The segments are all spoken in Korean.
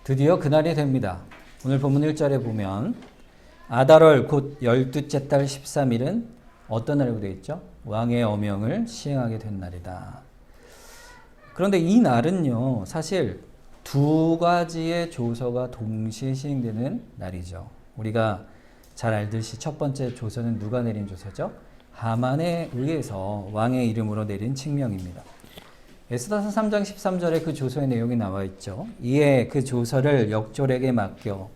드디어 그날이 됩니다. 오늘 본문 1절에 보면 아달월 곧 12째 달 13일은 어떤 날이라고 되어 있죠? 왕의 어명을 시행하게 된 날이다. 그런데 이 날은요, 사실 두 가지의 조서가 동시에 시행되는 날이죠. 우리가 잘 알듯이 첫 번째 조서는 누가 내린 조서죠? 하만에 의해서 왕의 이름으로 내린 칙령입니다. 에스더서 3장 13절에 그 조서의 내용이 나와 있죠. 이에 그 조서를 역졸에게 맡겨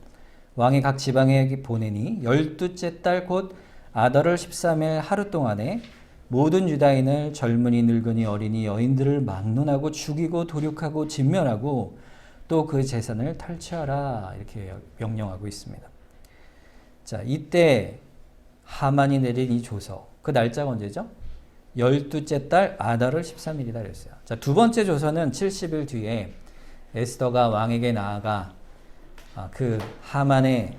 왕이 각 지방에 보내니 12째 달 곧 아달월 13일 하루 동안에 모든 유다인을 젊은이 늙은이 어린이 여인들을 막론하고 죽이고 도륙하고 진멸하고 또 그 재산을 탈취하라 이렇게 명령하고 있습니다. 자, 이때 하만이 내린 이 조서, 그 날짜가 언제죠? 12째 달 아달월 13일이다 그랬어요. 자, 두 번째 조서는 70일 뒤에 에스더가 왕에게 나아가 그 하만의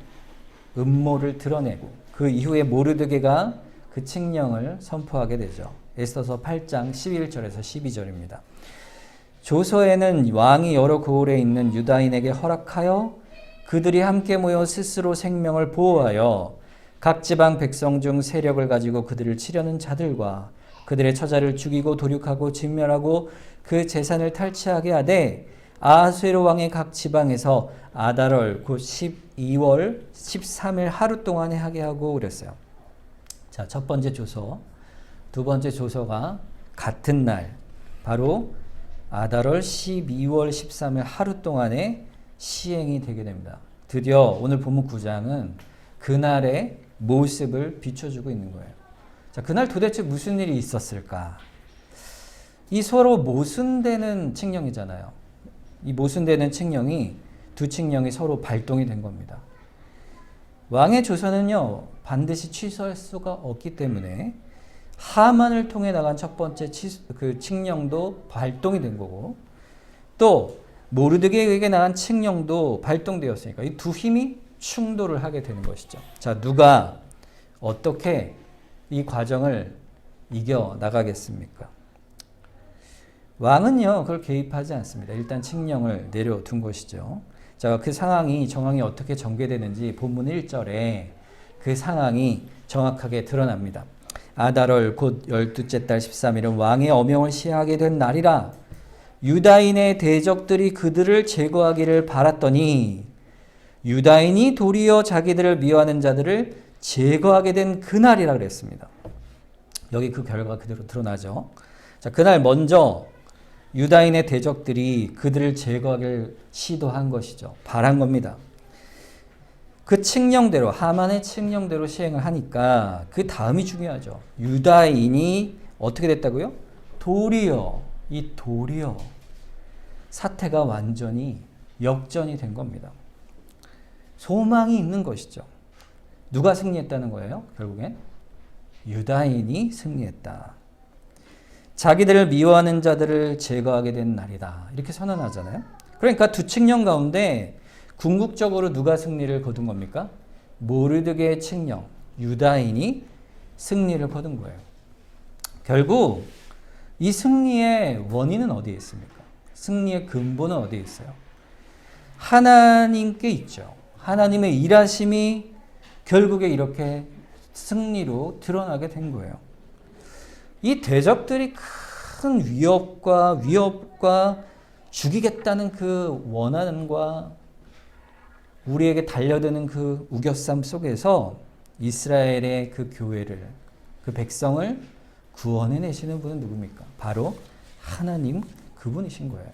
음모를 드러내고 그 이후에 모르드게가 그 칙령을 선포하게 되죠. 에스더서 8장 11절에서 12절입니다. 조서에는 왕이 여러 고을에 있는 유다인에게 허락하여 그들이 함께 모여 스스로 생명을 보호하여 각 지방 백성 중 세력을 가지고 그들을 치려는 자들과 그들의 처자를 죽이고 도륙하고 진멸하고 그 재산을 탈취하게 하되 아하수에로 왕의 각 지방에서 아달월 곧 12월 13일 하루 동안에 하게 하고 그랬어요. 자, 첫 번째 조서, 두 번째 조서가 같은 날 바로 아달월 12월 13일 하루 동안에 시행이 되게 됩니다. 드디어 오늘 본문 9장은 그날의 모습을 비춰주고 있는 거예요. 자, 그날 도대체 무슨 일이 있었을까? 이 서로 모순되는 칙령이잖아요. 이 모순되는 칙령이 두 칙령이 서로 발동이 된 겁니다. 왕의 조서는요, 반드시 취소할 수가 없기 때문에 하만을 통해 나간 첫 번째 그 칙령도 발동이 된 거고 또 모르드게에게 나간 칙령도 발동되었으니까 이 두 힘이 충돌을 하게 되는 것이죠. 자, 누가 어떻게 이 과정을 이겨 나가겠습니까? 왕은요, 그걸 개입하지 않습니다. 일단 칙령을 내려둔 것이죠. 자, 그 정황이 어떻게 전개되는지 본문 1절에 그 상황이 정확하게 드러납니다. 아달월 곧 12째 달 13일은 왕의 어명을 시행하게 된 날이라 유다인의 대적들이 그들을 제거하기를 바랐더니 유다인이 도리어 자기들을 미워하는 자들을 제거하게 된 그날이라 그랬습니다. 여기 그 결과가 그대로 드러나죠. 자, 그날 먼저 유다인의 대적들이 그들을 제거하기를 시도한 것이죠. 바란 겁니다. 그 칙령대로 하만의 칙령대로 시행을 하니까 그 다음이 중요하죠. 유다인이 어떻게 됐다고요? 도리어 사태가 완전히 역전이 된 겁니다. 소망이 있는 것이죠. 누가 승리했다는 거예요? 결국엔 유다인이 승리했다. 자기들을 미워하는 자들을 제거하게 된 날이다. 이렇게 선언하잖아요. 그러니까 두 칙령 가운데 궁극적으로 누가 승리를 거둔 겁니까? 모르드게의 칙령, 유다인이 승리를 거둔 거예요. 결국 이 승리의 원인은 어디에 있습니까? 승리의 근본은 어디에 있어요? 하나님께 있죠. 하나님의 일하심이 결국에 이렇게 승리로 드러나게 된 거예요. 이 대적들이 큰 위협과 죽이겠다는 그 원한과 우리에게 달려드는 그 우겨쌈 속에서 이스라엘의 그 교회를, 그 백성을 구원해내시는 분은 누굽니까? 바로 하나님 그분이신 거예요.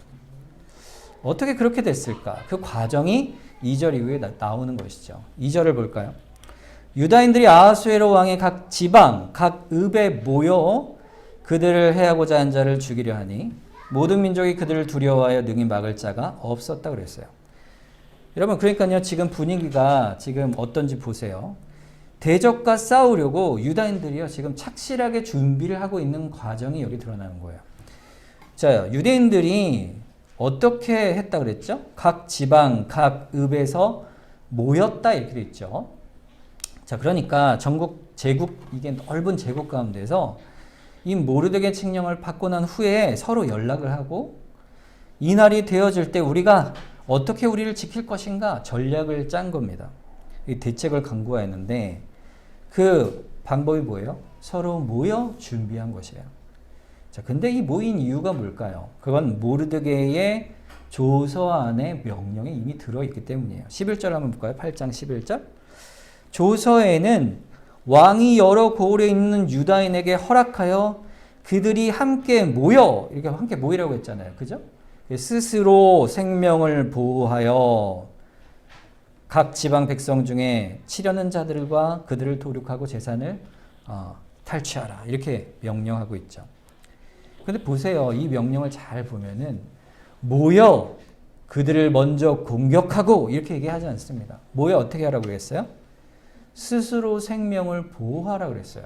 어떻게 그렇게 됐을까? 그 과정이 2절 이후에 나오는 것이죠. 2절을 볼까요? 유다인들이 아하수에로 왕의 각 지방, 각 읍에 모여 그들을 해하고자 한 자를 죽이려 하니 모든 민족이 그들을 두려워하여 능히 막을 자가 없었다 그랬어요. 여러분, 그러니까요, 지금 분위기가 지금 어떤지 보세요. 대적과 싸우려고 유다인들이요, 지금 착실하게 준비를 하고 있는 과정이 여기 드러나는 거예요. 자, 유대인들이 어떻게 했다 그랬죠? 각 지방, 각 읍에서 모였다 이렇게 돼 있죠. 자, 그러니까 전국 제국, 이게 넓은 제국 가운데서 이 모르드게 칙령을 받고 난 후에 서로 연락을 하고 이날이 되어질 때 우리가 어떻게 우리를 지킬 것인가 전략을 짠 겁니다. 이 대책을 강구하였는데 그 방법이 뭐예요? 서로 모여 준비한 것이에요. 자, 근데 이 모인 이유가 뭘까요? 그건 모르드게의 조서 안에 명령이 이미 들어있기 때문이에요. 11절 한번 볼까요? 8장 11절. 조서에는 왕이 여러 고을에 있는 유다인에게 허락하여 그들이 함께 모여, 이렇게 함께 모이라고 했잖아요. 그죠? 스스로 생명을 보호하여 각 지방 백성 중에 치려는 자들과 그들을 도륙하고 재산을 탈취하라. 이렇게 명령하고 있죠. 근데 보세요. 이 명령을 잘 보면은 모여 그들을 먼저 공격하고 이렇게 얘기하지 않습니다. 모여 어떻게 하라고 그랬어요? 스스로 생명을 보호하라 그랬어요.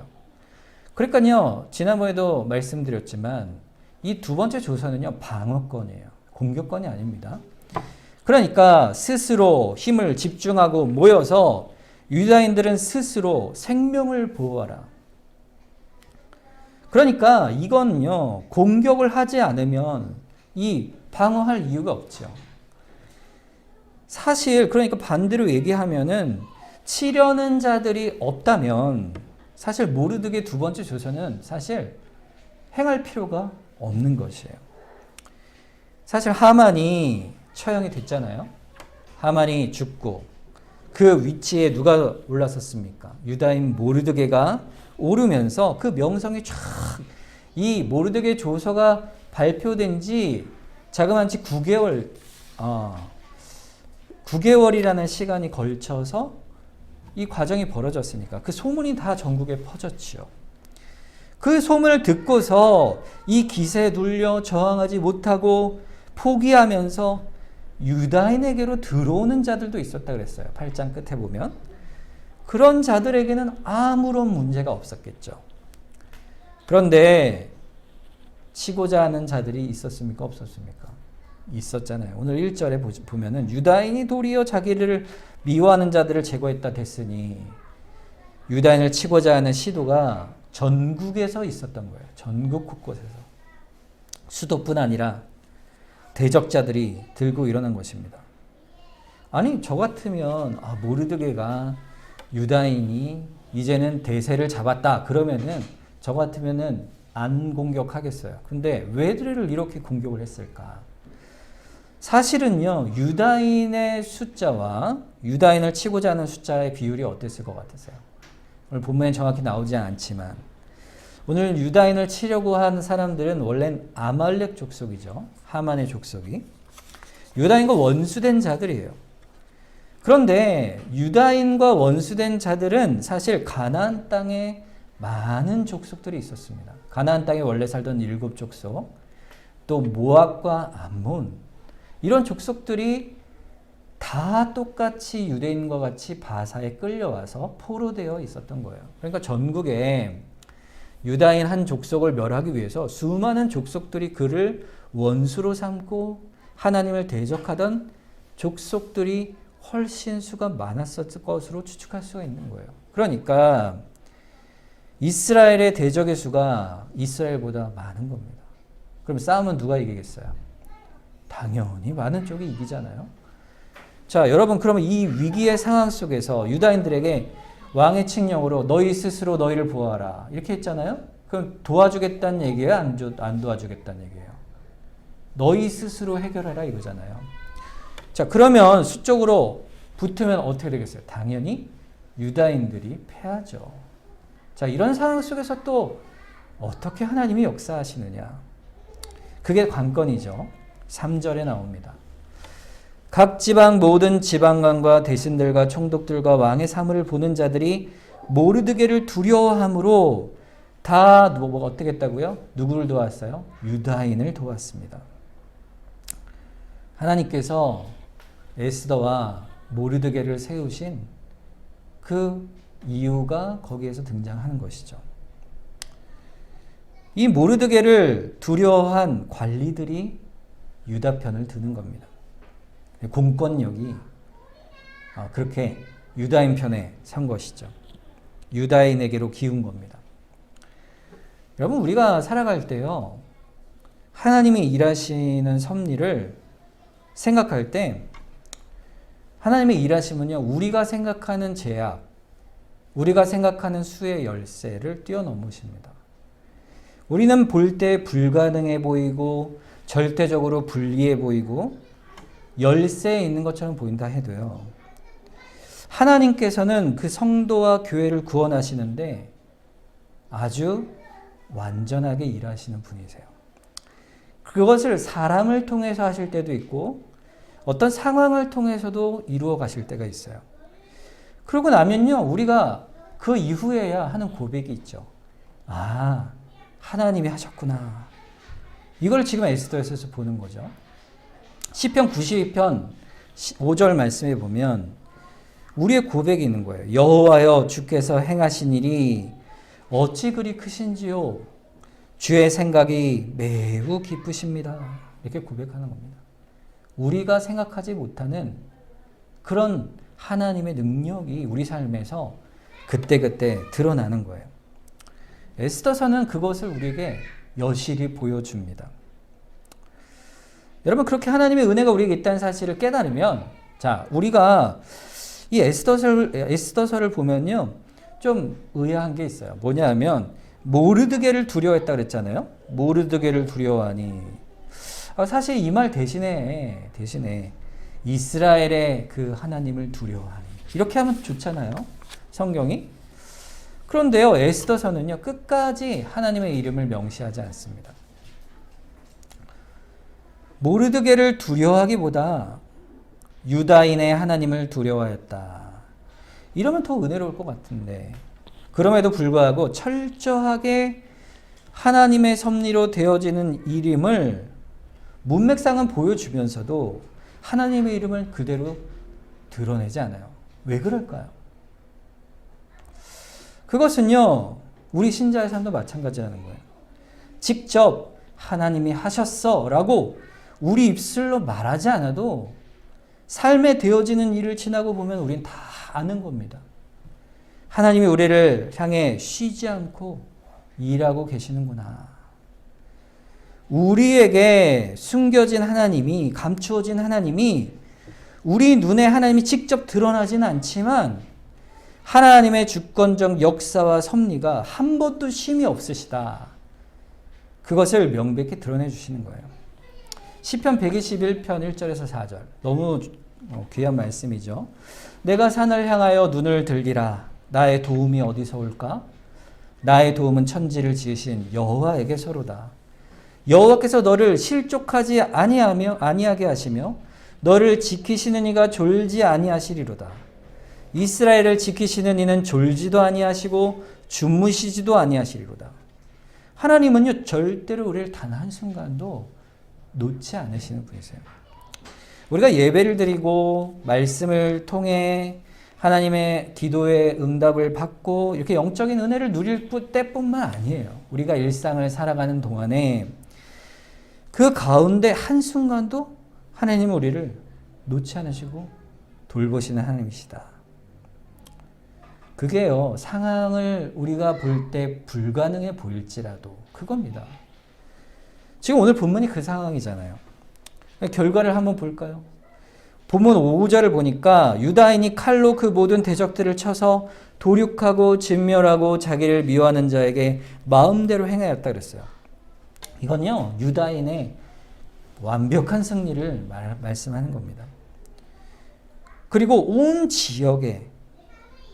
그러니까요. 지난번에도 말씀드렸지만 이 두 번째 조서는요. 방어권이에요. 공격권이 아닙니다. 그러니까 스스로 힘을 집중하고 모여서 유다인들은 스스로 생명을 보호하라. 그러니까 이건요. 공격을 하지 않으면 이 방어할 이유가 없죠. 사실 그러니까 반대로 얘기하면은 치려는 자들이 없다면 사실 모르드게 두 번째 조서는 사실 행할 필요가 없는 것이에요. 사실 하만이 처형이 됐잖아요. 하만이 죽고 그 위치에 누가 올라섰습니까? 유다인 모르드게가 오르면서 그 명성이 쫙 이 모르드게 조서가 발표된 지 자그마치 9개월이라는 시간이 걸쳐서 이 과정이 벌어졌으니까 그 소문이 다 전국에 퍼졌지요. 그 소문을 듣고서 이 기세에 눌려 저항하지 못하고 포기하면서 유다인에게로 들어오는 자들도 있었다 그랬어요. 8장 끝에 보면. 그런 자들에게는 아무런 문제가 없었겠죠. 그런데 치고자 하는 자들이 있었습니까? 없었습니까? 있었잖아요. 오늘 1절에 보면은 유다인이 도리어 자기를 미워하는 자들을 제거했다 됐으니 유다인을 치고자 하는 시도가 전국에서 있었던 거예요. 전국 곳곳에서. 수도뿐 아니라 대적자들이 들고 일어난 것입니다. 아니 저 같으면 모르드게가 유다인이 이제는 대세를 잡았다 그러면은 저 같으면은 안 공격하겠어요. 근데 왜 그를 이렇게 공격을 했을까? 사실은요. 유다인의 숫자와 유다인을 치고자 하는 숫자의 비율이 어땠을 것 같으세요? 오늘 본문에 정확히 나오지 않지만 오늘 유다인을 치려고 한 사람들은 원래는 아말렉 족속이죠. 하만의 족속이. 유다인과 원수된 자들이에요. 그런데 유다인과 원수된 자들은 사실 가나안 땅에 많은 족속들이 있었습니다. 가나안 땅에 원래 살던 7족속, 또 모압과 암몬 이런 족속들이 다 똑같이 유대인과 같이 바사에 끌려와서 포로되어 있었던 거예요. 그러니까 전국에 유다인 한 족속을 멸하기 위해서 수많은 족속들이 그를 원수로 삼고 하나님을 대적하던 족속들이 훨씬 수가 많았을 것으로 추측할 수가 있는 거예요. 그러니까 이스라엘의 대적의 수가 이스라엘보다 많은 겁니다. 그럼 싸움은 누가 이기겠어요? 당연히 많은 쪽이 이기잖아요. 자, 여러분 그러면 이 위기의 상황 속에서 유다인들에게 왕의 칙령으로 너희 스스로 너희를 보호하라 이렇게 했잖아요. 그럼 도와주겠다는 얘기예요? 안 도와주겠다는 얘기예요? 너희 스스로 해결하라 이거잖아요. 자, 그러면 수적으로 붙으면 어떻게 되겠어요? 당연히 유다인들이 패하죠. 자, 이런 상황 속에서 또 어떻게 하나님이 역사하시느냐? 그게 관건이죠. 3절에 나옵니다. 각 지방 모든 지방관과 대신들과 총독들과 왕의 사물을 보는 자들이 모르드게를 두려워함으로 다 어떻게 했다고요? 누구를 도왔어요? 유다인을 도왔습니다. 하나님께서 에스더와 모르드게를 세우신 그 이유가 거기에서 등장하는 것이죠. 이 모르드게를 두려워한 관리들이 유다 편을 드는 겁니다. 공권력이 그렇게 유다인 편에 선 것이죠. 유다인에게로 기운 겁니다. 여러분 우리가 살아갈 때요. 하나님이 일하시는 섭리를 생각할 때 하나님의 일하심은요, 우리가 생각하는 제약, 우리가 생각하는 수의 열쇠를 뛰어넘으십니다. 우리는 볼 때 불가능해 보이고 절대적으로 불리해 보이고 열쇠에 있는 것처럼 보인다 해도요, 하나님께서는 그 성도와 교회를 구원하시는데 아주 완전하게 일하시는 분이세요. 그것을 사람을 통해서 하실 때도 있고 어떤 상황을 통해서도 이루어 가실 때가 있어요. 그러고 나면요, 우리가 그 이후에야 하는 고백이 있죠. 아, 하나님이 하셨구나. 이걸 지금 에스더에서 보는 거죠. 시편 92편 5절 말씀에 보면 우리의 고백이 있는 거예요. 여호와여, 주께서 행하신 일이 어찌 그리 크신지요. 주의 생각이 매우 깊으십니다. 이렇게 고백하는 겁니다. 우리가 생각하지 못하는 그런 하나님의 능력이 우리 삶에서 그때그때 드러나는 거예요. 에스더서는 그것을 우리에게 여실히 보여줍니다. 여러분, 그렇게 하나님의 은혜가 우리에게 있다는 사실을 깨달으면, 자, 우리가 이 에스더서를 보면요, 좀 의아한 게 있어요. 뭐냐 하면 모르드게를 두려워했다 그랬잖아요. 모르드게를 두려워하니, 사실 이 말 대신에 이스라엘의 그 하나님을 두려워하니, 이렇게 하면 좋잖아요, 성경이. 그런데요, 에스더서는요, 끝까지 하나님의 이름을 명시하지 않습니다. 모르드게를 두려워하기보다 유다인의 하나님을 두려워했다. 이러면 더 은혜로울 것 같은데, 그럼에도 불구하고 철저하게 하나님의 섭리로 되어지는 이름을 문맥상은 보여주면서도 하나님의 이름을 그대로 드러내지 않아요. 왜 그럴까요? 그것은요, 우리 신자의 삶도 마찬가지라는 거예요. 직접 하나님이 하셨어 라고 우리 입술로 말하지 않아도 삶에 되어지는 일을 지나고 보면 우리는 다 아는 겁니다. 하나님이 우리를 향해 쉬지 않고 일하고 계시는구나. 우리에게 숨겨진 하나님이, 감추어진 하나님이 우리 눈에 하나님이 직접 드러나지는 않지만 하나님의 주권적 역사와 섭리가 한 번도 쉼이 없으시다. 그것을 명백히 드러내 주시는 거예요. 시편 121편 1절에서 4절. 너무 귀한 말씀이죠. 내가 산을 향하여 눈을 들리라. 나의 도움이 어디서 올까? 나의 도움은 천지를 지으신 여호와에게서로다. 여호와께서 너를 실족하지 아니하게 하시며 너를 지키시는 이가 졸지 아니하시리로다. 이스라엘을 지키시는 이는 졸지도 아니하시고 주무시지도 아니하시리로다. 하나님은요, 절대로 우리를 단 한순간도 놓지 않으시는 분이세요. 우리가 예배를 드리고 말씀을 통해 하나님의 기도의 응답을 받고 이렇게 영적인 은혜를 누릴 때뿐만 아니에요. 우리가 일상을 살아가는 동안에 그 가운데 한순간도 하나님은 우리를 놓지 않으시고 돌보시는 하나님이시다. 그게요, 상황을 우리가 볼 때 불가능해 보일지라도 그겁니다. 지금 오늘 본문이 그 상황이잖아요. 결과를 한번 볼까요? 본문 5절을 보니까 유다인이 칼로 그 모든 대적들을 쳐서 도륙하고 진멸하고 자기를 미워하는 자에게 마음대로 행하였다 그랬어요. 이건요, 유다인의 완벽한 승리를 말씀하는 겁니다. 그리고 온 지역에,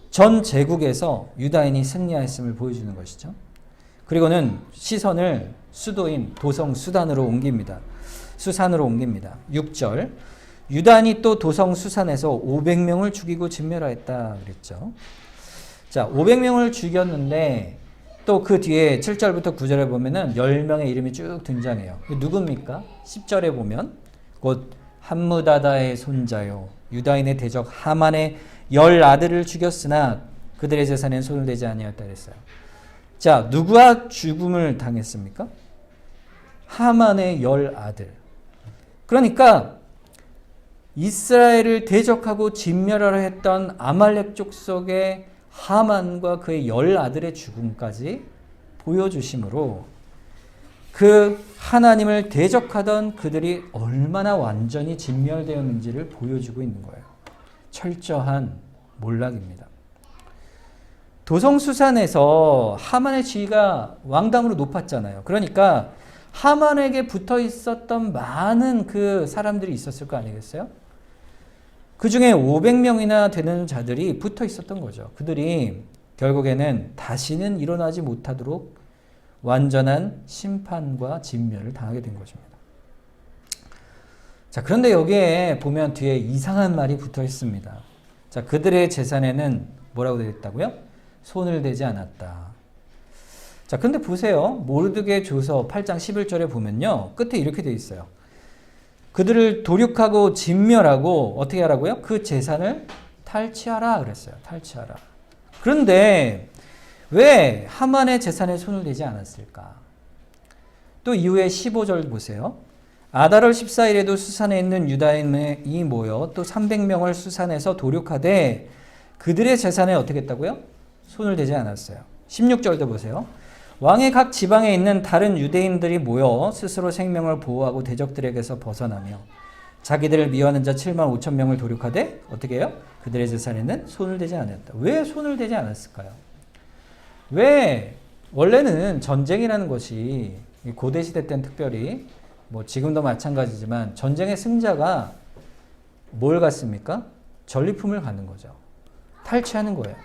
전 제국에서 유다인이 승리하였음을 보여주는 것이죠. 그리고는 시선을 수도인 도성 수산으로 옮깁니다. 6절. 유다인이 또 도성 수산에서 500명을 죽이고 진멸하였다 그랬죠. 자, 500명을 죽였는데 또 그 뒤에 7절부터 9절에 보면은 10명의 이름이 쭉 등장해요. 누굽니까? 10절에 보면 곧 함무다다의 손자요 유다인의 대적 하만의 10아들을 죽였으나 그들의 재산엔 손을 대지 아니하였다 그랬어요. 자, 누구와 죽음을 당했습니까? 하만의 10아들. 그러니까 이스라엘을 대적하고 진멸하려 했던 아말렉 족속의 하만과 그의 10아들의 죽음까지 보여주심으로 그 하나님을 대적하던 그들이 얼마나 완전히 진멸되었는지를 보여주고 있는 거예요. 철저한 몰락입니다. 도성수산에서 하만의 지위가 왕당으로 높았잖아요. 그러니까 하만에게 붙어 있었던 많은 그 사람들이 있었을 거 아니겠어요? 그 중에 500명이나 되는 자들이 붙어 있었던 거죠. 그들이 결국에는 다시는 일어나지 못하도록 완전한 심판과 진멸을 당하게 된 것입니다. 자, 그런데 여기에 보면 뒤에 이상한 말이 붙어 있습니다. 자, 그들의 재산에는 뭐라고 되어 있다고요? 손을 대지 않았다. 자, 근데 보세요. 모르드게 조서 8장 11절에 보면요. 끝에 이렇게 되어 있어요. 그들을 도륙하고 진멸하고 어떻게 하라고요? 그 재산을 탈취하라 그랬어요. 탈취하라. 그런데 왜 하만의 재산에 손을 대지 않았을까? 또 이후에 15절 보세요. 아달월 14일에도 수산에 있는 유다인이 모여 또 300명을 수산에서 도륙하되 그들의 재산에 어떻게 했다고요? 손을 대지 않았어요. 16절도 보세요. 왕의 각 지방에 있는 다른 유대인들이 모여 스스로 생명을 보호하고 대적들에게서 벗어나며 자기들을 미워하는 자 7만 5천 명을 도륙하되 어떻게 해요? 그들의 재산에는 손을 대지 않았다. 왜 손을 대지 않았을까요? 왜 원래는 전쟁이라는 것이 고대시대 때는 특별히 뭐 지금도 마찬가지지만 전쟁의 승자가 뭘 갖습니까? 전리품을 갖는 거죠. 탈취하는 거예요.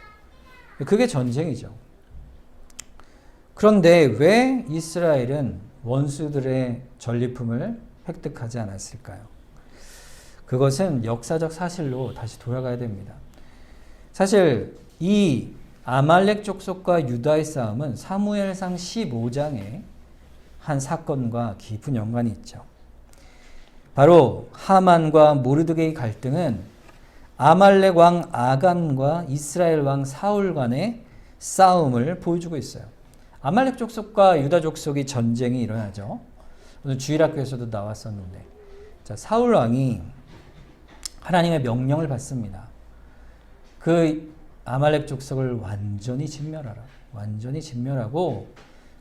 그게 전쟁이죠. 그런데 왜 이스라엘은 원수들의 전리품을 획득하지 않았을까요? 그것은 역사적 사실로 다시 돌아가야 됩니다. 사실 이 아말렉 족속과 유다의 싸움은 사무엘상 15장에 한 사건과 깊은 연관이 있죠. 바로 하만과 모르드게의 갈등은 아말렉 왕 아간과 이스라엘 왕 사울 간의 싸움을 보여주고 있어요. 아말렉 족속과 유다 족속이 전쟁이 일어나죠. 오늘 주일학교에서도 나왔었는데, 자, 사울 왕이 하나님의 명령을 받습니다. 그 아말렉 족속을 완전히 진멸하라. 완전히 진멸하고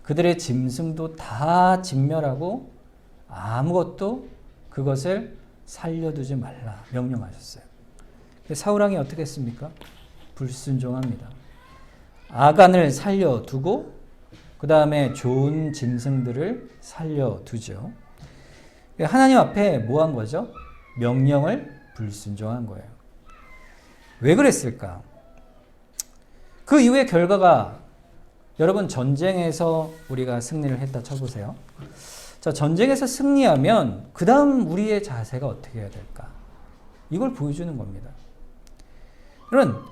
그들의 짐승도 다 진멸하고 아무것도 그것을 살려두지 말라 명령하셨어요. 사울 왕이 어떻게 했습니까? 불순종합니다. 아간을 살려두고 그 다음에 좋은 짐승들을 살려두죠. 하나님 앞에 뭐 한 거죠? 명령을 불순종한 거예요. 왜 그랬을까? 그 이후의 결과가 여러분 전쟁에서 우리가 승리를 했다 쳐보세요. 자, 전쟁에서 승리하면 그 다음 우리의 자세가 어떻게 해야 될까? 이걸 보여주는 겁니다. 여러분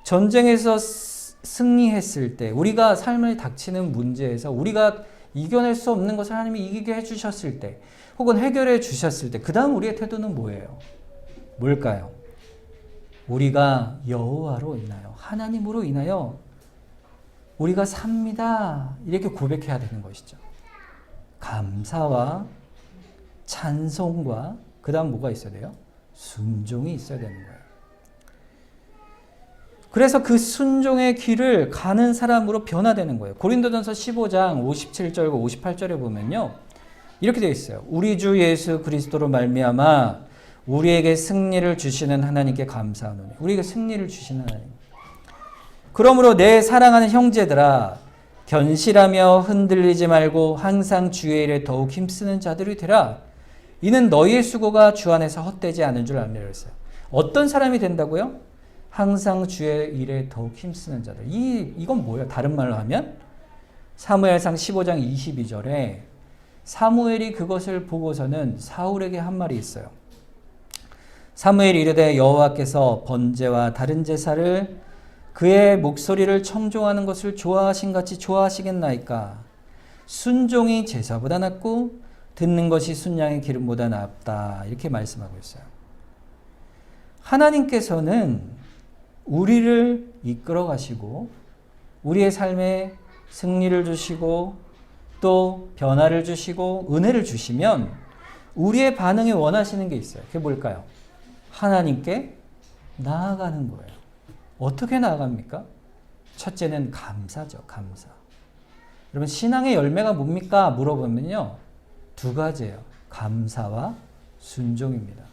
전쟁에서 승리했을 때 우리가 삶에 닥치는 문제에서 우리가 이겨낼 수 없는 것을 하나님이 이기게 해주셨을 때 혹은 해결해 주셨을 때 그 다음 우리의 태도는 뭐예요? 뭘까요? 우리가 여호와로 인하여 하나님으로 인하여 우리가 삽니다. 이렇게 고백해야 되는 것이죠. 감사와 찬송과 그 다음 뭐가 있어야 돼요? 순종이 있어야 되는 거예요. 그래서 그 순종의 길을 가는 사람으로 변화되는 거예요. 고린도전서 15장 57절과 58절에 보면요. 이렇게 되어 있어요. 우리 주 예수 그리스도로 말미암아 우리에게 승리를 주시는 하나님께 감사하노니. 우리에게 승리를 주시는 하나님. 그러므로 내 사랑하는 형제들아 견실하며 흔들리지 말고 항상 주의 일에 더욱 힘쓰는 자들이 되라. 이는 너희의 수고가 주 안에서 헛되지 않은 줄 알미라 했어요. 어떤 사람이 된다고요? 항상 주의 일에 더욱 힘쓰는 자들. 이건 뭐예요? 다른 말로 하면 사무엘상 15장 22절에 사무엘이 그것을 보고서는 사울에게 한 말이 있어요. 사무엘이 이르되 여호와께서 번제와 다른 제사를 그의 목소리를 청종하는 것을 좋아하신 같이 좋아하시겠나이까? 순종이 제사보다 낫고 듣는 것이 순양의 기름보다 낫다. 이렇게 말씀하고 있어요. 하나님께서는 우리를 이끌어 가시고 우리의 삶에 승리를 주시고 또 변화를 주시고 은혜를 주시면 우리의 반응이 원하시는 게 있어요. 그게 뭘까요? 하나님께 나아가는 거예요. 어떻게 나아갑니까? 첫째는 감사죠. 감사. 여러분 신앙의 열매가 뭡니까? 물어보면요. 두 가지예요. 감사와 순종입니다.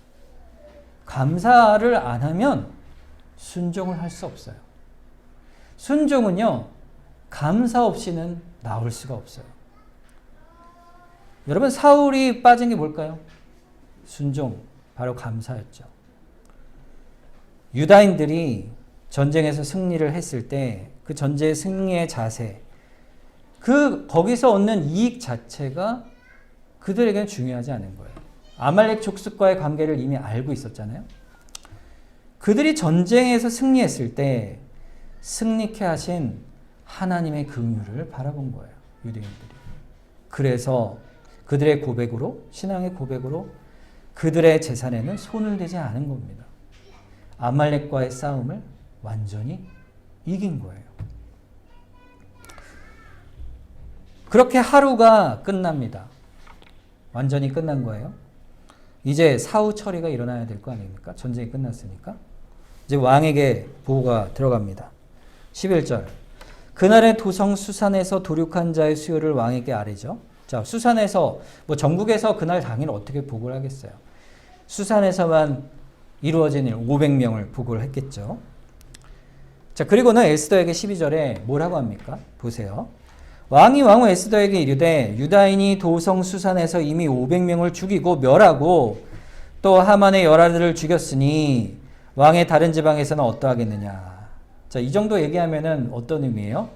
감사를 안 하면 순종을 할 수 없어요. 순종은요, 감사 없이는 나올 수가 없어요. 여러분, 사울이 빠진 게 뭘까요? 순종, 바로 감사였죠. 유다인들이 전쟁에서 승리를 했을 때 그 전쟁의 승리의 자세, 거기서 얻는 이익 자체가 그들에게는 중요하지 않은 거예요. 아말렉 족속과의 관계를 이미 알고 있었잖아요. 그들이 전쟁에서 승리했을 때 승리케 하신 하나님의 긍휼을 바라본 거예요. 유대인들이. 그래서 그들의 고백으로, 신앙의 고백으로 그들의 재산에는 손을 대지 않은 겁니다. 아말렉과의 싸움을 완전히 이긴 거예요. 그렇게 하루가 끝납니다. 완전히 끝난 거예요. 이제 사후 처리가 일어나야 될 거 아닙니까? 전쟁이 끝났으니까. 이제 왕에게 보고가 들어갑니다. 11절. 그날의 도성 수산에서 도륙한 자의 수요를 왕에게 아뢰죠. 자, 수산에서, 전국에서 그날 당일 어떻게 보고를 하겠어요? 수산에서만 이루어진 일 500명을 보고를 했겠죠. 자, 그리고는 에스더에게 12절에 뭐라고 합니까? 보세요. 왕이 왕후 에스더에게 이르되 유다인이 도성 수산에서 이미 500명을 죽이고 멸하고 또 하만의 열아들을 죽였으니 왕의 다른 지방에서는 어떠하겠느냐. 자, 이 정도 얘기하면은 어떤 의미예요?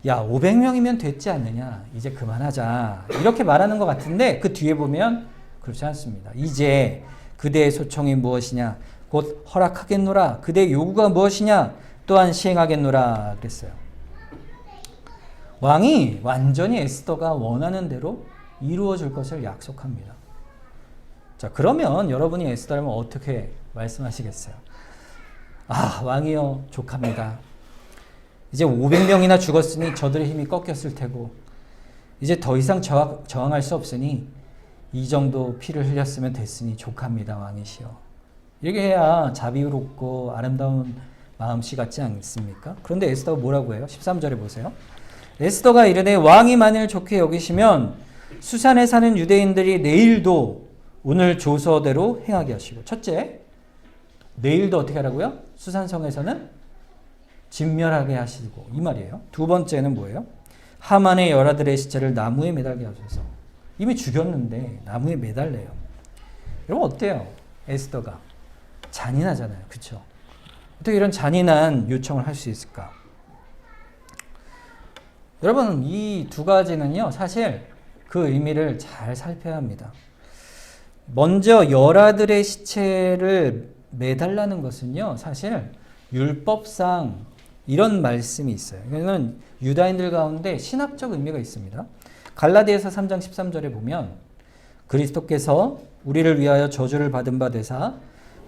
야, 500명이면 됐지 않느냐. 이제 그만하자. 이렇게 말하는 것 같은데 그 뒤에 보면 그렇지 않습니다. 이제 그대의 소청이 무엇이냐. 곧 허락하겠노라. 그대의 요구가 무엇이냐. 또한 시행하겠노라. 그랬어요. 왕이 완전히 에스더가 원하는 대로 이루어질 것을 약속합니다. 자, 그러면 여러분이 에스더라면 어떻게 말씀하시겠어요? 아, 왕이여 족합니다. 이제 500명이나 죽었으니 저들의 힘이 꺾였을 테고 이제 더 이상 저항할 수 없으니 이 정도 피를 흘렸으면 됐으니 족합니다, 왕이시여. 이렇게 해야 자비롭고 아름다운 마음씨 같지 않습니까? 그런데 에스더가 뭐라고 해요? 13절에 보세요. 에스더가 이르되 왕이 만일 좋게 여기시면 수산에 사는 유대인들이 내일도 오늘 조서대로 행하게 하시고. 첫째, 내일도 어떻게 하라고요? 수산성에서는 진멸하게 하시고, 이 말이에요. 두 번째는 뭐예요? 하만의 열아들의 시체를 나무에 매달게 하소서. 이미 죽였는데 나무에 매달래요. 여러분 어때요? 에스더가 잔인하잖아요. 그렇죠? 어떻게 이런 잔인한 요청을 할 수 있을까? 여러분, 이 두 가지는요, 사실 그 의미를 잘 살펴야 합니다. 먼저 열아들의 시체를 매달라는 것은요, 사실 율법상 이런 말씀이 있어요. 이거는 유다인들 가운데 신학적 의미가 있습니다. 갈라디아서 3장 13절에 보면 그리스도께서 우리를 위하여 저주를 받은 바 되사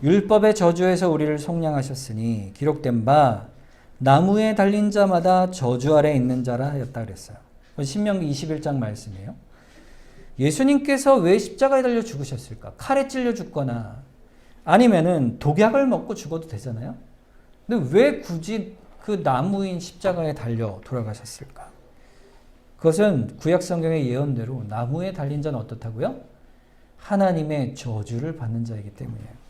율법의 저주에서 우리를 속량하셨으니 기록된 바 나무에 달린 자마다 저주 아래 있는 자라 하였다 그랬어요. 신명기 21장 말씀이에요. 예수님께서 왜 십자가에 달려 죽으셨을까? 칼에 찔려 죽거나 아니면은 독약을 먹고 죽어도 되잖아요. 근데 왜 굳이 그 나무인 십자가에 달려 돌아가셨을까? 그것은 구약 성경의 예언대로 나무에 달린 자는 어떻다고요? 하나님의 저주를 받는 자이기 때문이에요.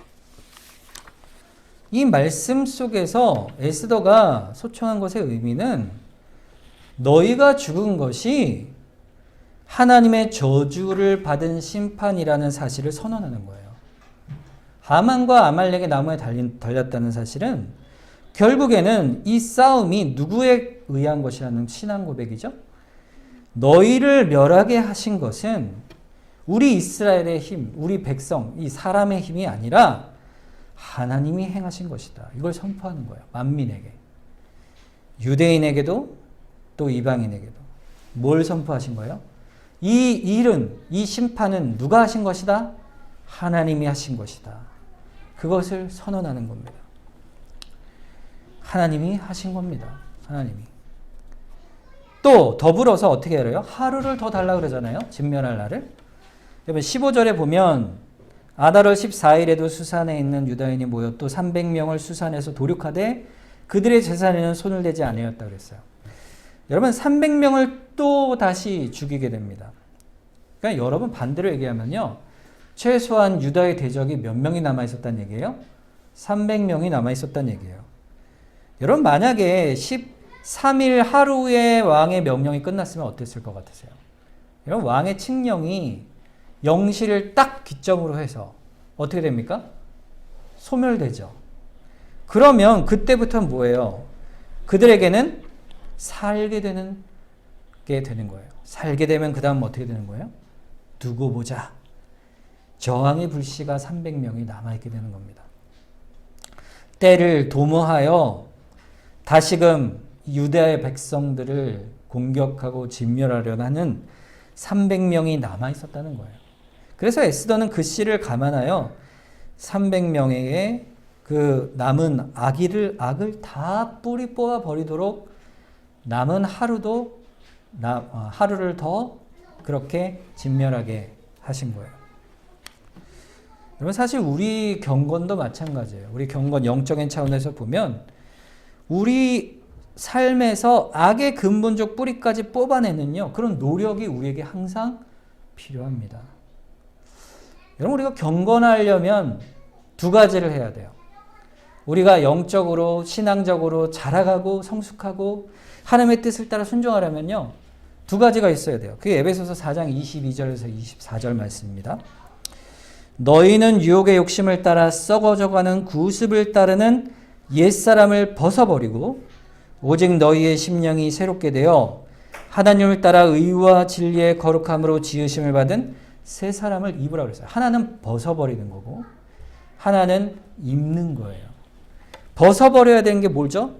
이 말씀 속에서 에스더가 소청한 것의 의미는 너희가 죽은 것이 하나님의 저주를 받은 심판이라는 사실을 선언하는 거예요. 하만과 아말렉의 나무에 달렸다는 사실은 결국에는 이 싸움이 누구에 의한 것이라는 신앙 고백이죠. 너희를 멸하게 하신 것은 우리 이스라엘의 힘, 우리 백성, 이 사람의 힘이 아니라 하나님이 행하신 것이다. 이걸 선포하는 거예요. 만민에게. 유대인에게도 또 이방인에게도. 뭘 선포하신 거예요? 이 일은, 이 심판은 누가 하신 것이다? 하나님이 하신 것이다. 그것을 선언하는 겁니다. 하나님이 하신 겁니다. 하나님이. 또 더불어서 어떻게 해요? 하루를 더 달라 그러잖아요. 진멸할 날을. 여러분 15절에 보면 아달월 14일에도 수산에 있는 유다인이 모여 또 300명을 수산에서 도륙하되 그들의 재산에는 손을 대지 아니하였다 그랬어요. 여러분 300명을 또 다시 죽이게 됩니다. 그러니까 여러분 반대로 얘기하면요. 최소한 유다의 대적이 몇 명이 남아있었다는 얘기예요? 300명이 남아있었다는 얘기예요. 여러분 만약에 13일 하루에 왕의 명령이 끝났으면 어땠을 것 같으세요? 여러분 왕의 칙령이 0시를 딱 기점으로 해서 어떻게 됩니까? 소멸되죠. 그러면 그때부터는 뭐예요? 그들에게는 살게 되는 거예요. 살게 되면 그 다음 어떻게 되는 거예요? 두고 보자. 저항의 불씨가 300명이 남아있게 되는 겁니다. 때를 도모하여 다시금 유대의 백성들을 공격하고 진멸하려 하는 300명이 남아있었다는 거예요. 그래서 에스더는 그 씨를 감안하여 300명에게 그 남은 악을 다 뿌리 뽑아 버리도록 남은 하루를 더 그렇게 진멸하게 하신 거예요. 여러분 사실 우리 경건도 마찬가지예요. 우리 경건 영적인 차원에서 보면 우리 삶에서 악의 근본적 뿌리까지 뽑아내는요. 그런 노력이 우리에게 항상 필요합니다. 여러분 우리가 경건하려면 두 가지를 해야 돼요. 우리가 영적으로 신앙적으로 자라가고 성숙하고 하나님의 뜻을 따라 순종하려면요. 두 가지가 있어야 돼요. 그게 에베소서 4장 22절에서 24절 말씀입니다. 너희는 유혹의 욕심을 따라 썩어져가는 구습을 따르는 옛사람을 벗어버리고 오직 너희의 심령이 새롭게 되어 하나님을 따라 의와 진리의 거룩함으로 지으심을 받은 새 사람을 입으라 그랬어요. 하나는 벗어버리는 거고 하나는 입는 거예요. 벗어버려야 되는 게 뭐죠?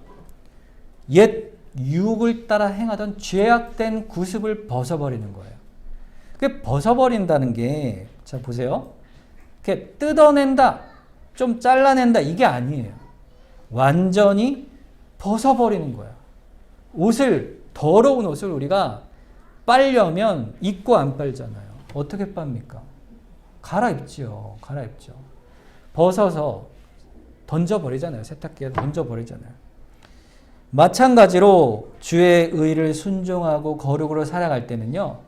옛 유혹을 따라 행하던 죄악된 구습을 벗어버리는 거예요. 그게 벗어버린다는 게, 자, 보세요. 이렇게 뜯어낸다, 좀 잘라낸다, 이게 아니에요. 완전히 벗어버리는 거예요. 더러운 옷을 우리가 빨려면 입고 안 빨잖아요. 어떻게 빱니까? 갈아입죠. 벗어서 던져버리잖아요. 세탁기에 던져버리잖아요. 마찬가지로 주의 의를 순종하고 거룩으로 살아갈 때는요.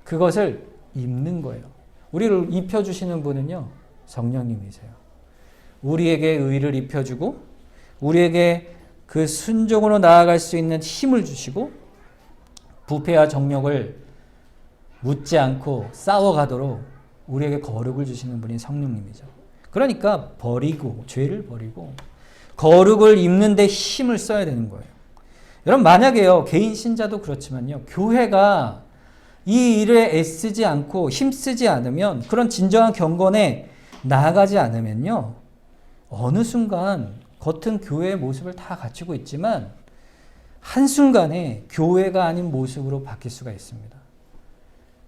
그것을 입는 거예요. 우리를 입혀주시는 분은요. 성령님이세요. 우리에게 의를 입혀주고 우리에게 그 순종으로 나아갈 수 있는 힘을 주시고 부패와 정욕을 묻지 않고 싸워가도록 우리에게 거룩을 주시는 분이 성령님이죠. 그러니까 죄를 버리고 거룩을 입는 데 힘을 써야 되는 거예요. 여러분 만약에요. 개인 신자도 그렇지만요. 교회가 이 일에 애쓰지 않고 힘쓰지 않으면 그런 진정한 경건에 나아가지 않으면요. 어느 순간 겉은 교회의 모습을 다 갖추고 있지만 한순간에 교회가 아닌 모습으로 바뀔 수가 있습니다.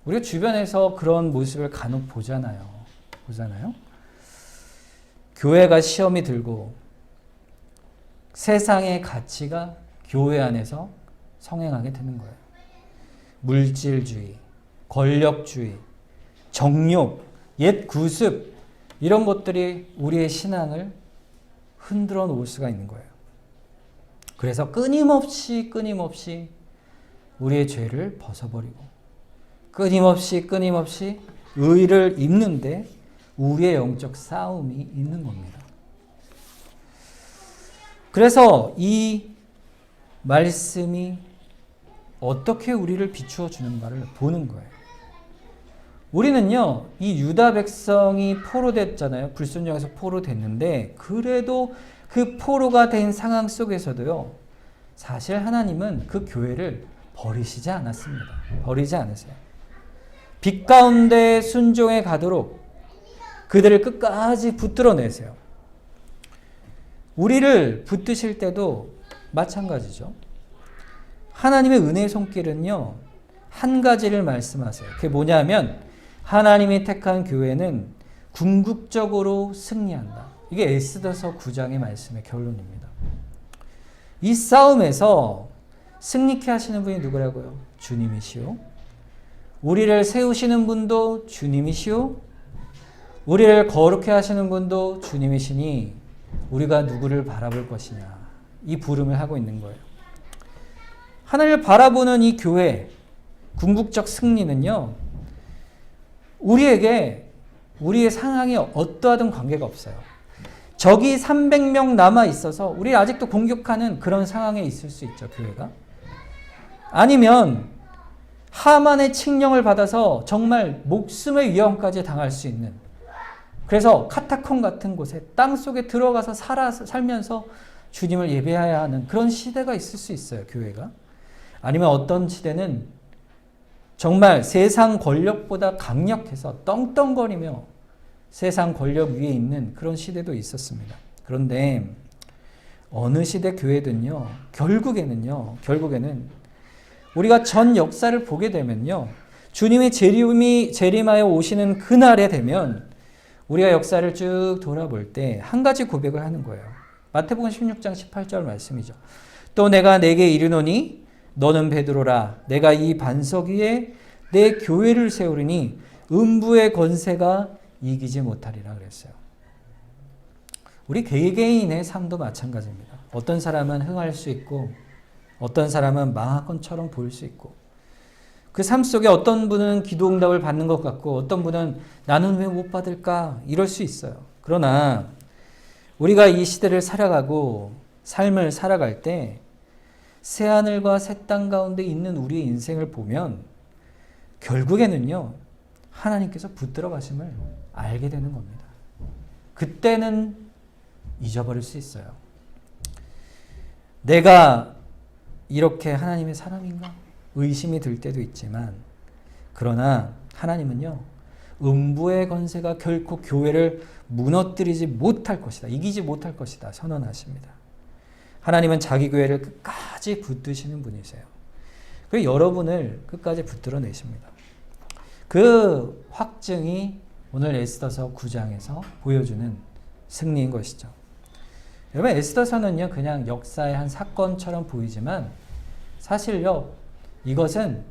우리가 주변에서 그런 모습을 간혹 보잖아요. 교회가 시험이 들고 세상의 가치가 교회 안에서 성행하게 되는 거예요. 물질주의, 권력주의, 정욕, 옛 구습 이런 것들이 우리의 신앙을 흔들어 놓을 수가 있는 거예요. 그래서 끊임없이 우리의 죄를 벗어버리고 끊임없이 의를 입는데 우리의 영적 싸움이 있는 겁니다. 그래서 이 말씀이 어떻게 우리를 비추어 주는가를 보는 거예요. 우리는요, 이 유다 백성이 포로됐잖아요. 불순종에서 포로됐는데, 그래도 그 포로가 된 상황 속에서도요, 사실 하나님은 그 교회를 버리시지 않았습니다. 버리지 않으세요. 빛 가운데 순종해 가도록 그들을 끝까지 붙들어 내세요. 우리를 붙드실 때도 마찬가지죠. 하나님의 은혜의 손길은요, 한 가지를 말씀하세요. 그게 뭐냐면, 하나님이 택한 교회는 궁극적으로 승리한다. 이게 에스더서 9장의 말씀의 결론입니다. 이 싸움에서 승리케 하시는 분이 누구라고요? 주님이시오. 우리를 세우시는 분도 주님이시오. 우리를 거룩해 하시는 분도 주님이시니 우리가 누구를 바라볼 것이냐. 이 부름을 하고 있는 거예요. 하나님을 바라보는 이 교회, 궁극적 승리는요, 우리에게 우리의 상황이 어떠하든 관계가 없어요. 적이 300명 남아 있어서 우리 아직도 공격하는 그런 상황에 있을 수 있죠, 교회가. 아니면 하만의 칙령을 받아서 정말 목숨의 위험까지 당할 수 있는, 그래서 카타콤 같은 곳에 땅속에 들어가서 살면서 주님을 예배해야 하는 그런 시대가 있을 수 있어요, 교회가. 아니면 어떤 시대는 정말 세상 권력보다 강력해서 떵떵거리며 세상 권력 위에 있는 그런 시대도 있었습니다. 그런데 어느 시대 교회든요, 결국에는 우리가 전 역사를 보게 되면요, 주님의 재림하여 오시는 그날에 되면 우리가 역사를 쭉 돌아볼 때 한 가지 고백을 하는 거예요. 마태복음 16장 18절 말씀이죠. 또 내가 네게 이르노니 너는 베드로라. 내가 이 반석 위에 내 교회를 세우리니 음부의 권세가 이기지 못하리라 그랬어요. 우리 개개인의 삶도 마찬가지입니다. 어떤 사람은 흥할 수 있고 어떤 사람은 망할 것처럼 보일 수 있고, 그 삶 속에 어떤 분은 기도응답을 받는 것 같고 어떤 분은 나는 왜 못 받을까 이럴 수 있어요. 그러나 우리가 이 시대를 살아가고 삶을 살아갈 때 새하늘과 새 땅 가운데 있는 우리의 인생을 보면 결국에는요, 하나님께서 붙들어 가심을 알게 되는 겁니다. 그때는 잊어버릴 수 있어요. 내가 이렇게 하나님의 사람인가? 의심이 들 때도 있지만, 그러나 하나님은요, 음부의 권세가 결코 교회를 무너뜨리지 못할 것이다, 이기지 못할 것이다 선언하십니다. 하나님은 자기 교회를 끝까지 붙드시는 분이세요. 그리고 여러분을 끝까지 붙들어 내십니다. 그 확증이 오늘 에스더서 9장에서 보여주는 승리인 것이죠. 여러분, 에스더서는요, 그냥 역사의 한 사건처럼 보이지만 사실요, 이것은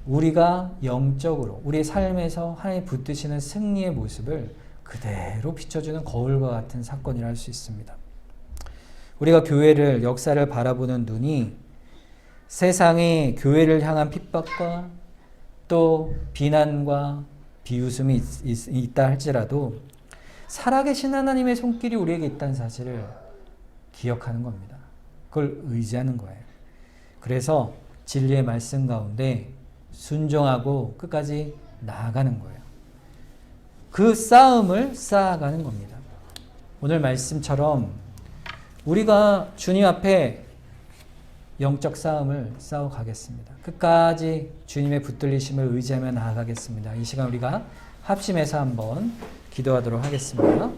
우리가 영적으로 우리의 삶에서 하나님 붙드시는 승리의 모습을 그대로 비춰주는 거울과 같은 사건이라 할 수 있습니다. 우리가 교회를, 역사를 바라보는 눈이 세상의 교회를 향한 핍박과 또 비난과 비웃음이 있다 할지라도 살아계신 하나님의 손길이 우리에게 있다는 사실을 기억하는 겁니다. 그걸 의지하는 거예요. 그래서 진리의 말씀 가운데 순종하고 끝까지 나아가는 거예요. 그 싸움을 쌓아가는 겁니다. 오늘 말씀처럼 우리가 주님 앞에 영적 싸움을 싸워가겠습니다. 끝까지 주님의 붙들리심을 의지하며 나아가겠습니다. 이 시간 우리가 합심해서 한번 기도하도록 하겠습니다.